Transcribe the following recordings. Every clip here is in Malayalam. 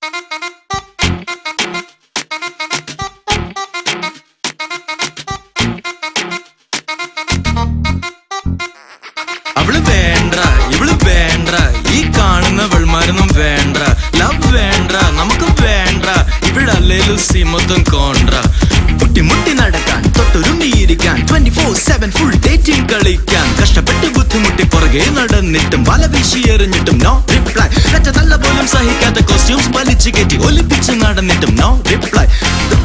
അവള് വേണ്ട ഇവള് വേണ്ട ഈ കാണുന്ന വെൾമാരൊന്നും വേണ്ട ലവ് വേണ്ട നമുക്ക് വേണ്ട ഇവിടല്ലേലും സീമൊത്തം കോണ്ട മുട്ടി മുട്ടി നടക്കാൻ തൊട്ടൊരുങ്ങിയിരിക്കാൻ 24/7 ഫുൾ ഡേറ്റിംഗ് കളിക്കാൻ കഷ്ടപ്പെട്ട് ബുദ്ധിമുട്ടി പുറകെ നടന്നിട്ടും വല വീശി എറിഞ്ഞിട്ടും നോ റിപ്ലൈ തല്ല പോലും സഹിക്കാത്ത കോസ്റ്റ്യൂംസ് വലിച്ചു കയറ്റി ഒലിപ്പിച്ച് നടന്നിട്ടും നോ റിപ്ലൈ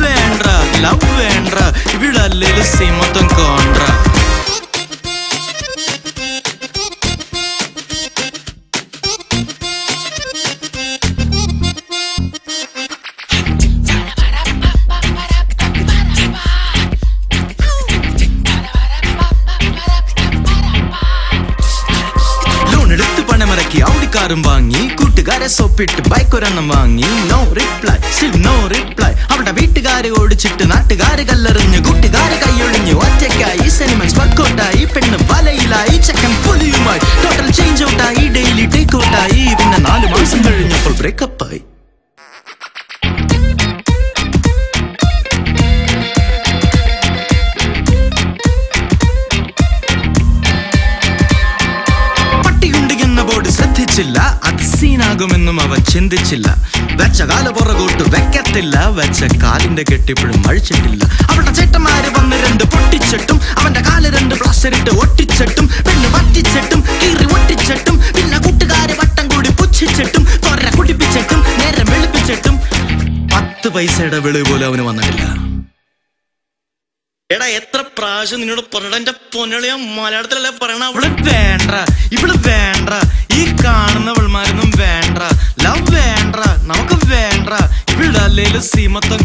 വേണ്ട ലവ് വേണ്ട ഇവിടല്ലേലും സീമൊത്തം കോണ്ട ും വാങ്ങി കൂട്ടുകാരെ സോപ്പിട്ട് ബൈക്ക് ഒരെണ്ണം വാങ്ങി no reply still no reply അവിടെ വീട്ടുകാരെ ഓടിച്ചിട്ട് നാട്ടുകാര് കല്ലെറിഞ്ഞു കൂട്ടുകാരെ കൈയൊഴിഞ്ഞു ഒറ്റയ്ക്കായി സെനിമെന്റ്സ് വർക്കൗട്ടായി പെണ്ണ് വലയിലായി ചെക്കൻ പുലിയുമായി ടോട്ടൽ ചേഞ്ച് ഔട്ടായി ഡെയിലി ടേക്ക് ഔട്ടായി പിന്നെ 4 മാസം കഴിഞ്ഞപ്പോൾ ബ്രേക്കപ്പായി ശ്രദ്ധിച്ചില്ല അത് സീനാകുമെന്നും അവൻ ചിന്തിച്ചില്ല വെച്ച കാല പുറകോട്ട് വെക്കത്തില്ല വെച്ച കാലിന്റെ കെട്ടിപ്പോഴും അഴിച്ചിട്ടില്ല അവളുടെ ചേട്ടന്മാര് വന്ന് 2 പൊട്ടിച്ചിട്ടും അവന്റെ കാല് 2 പ്ലാസ്റ്ററിട്ട് ഒട്ടിച്ചിട്ടും പെണ്ണ് പറ്റിച്ചിട്ടും കീറി ഒട്ടിച്ചിട്ടും പിന്നെ കൂട്ടുകാര് വട്ടം കൂടി പുച്ഛിച്ചിട്ടും തൊര കുടിപ്പിച്ചിട്ടും നേരം വെളുപ്പിച്ചിട്ടും 10 പൈസയുടെ വെളിവ് പോലും അവന് വന്നിട്ടില്ല. എടാ എത്ര പ്രാവശ്യം നിന്നോട് പറഞ്ഞ എന്റെ പൊന്നളിയ മലയാളത്തിലല്ലേ പറയണ അവള് വേണ്ട ഇവള് വേണ്ട ഈ കാണുന്ന വെൾമാരൊന്നും വേണ്ട ലവ് വേണ്ട നമുക്ക് വേണ്ട ഇവളുടെ അല്ലേലും സീമത്തം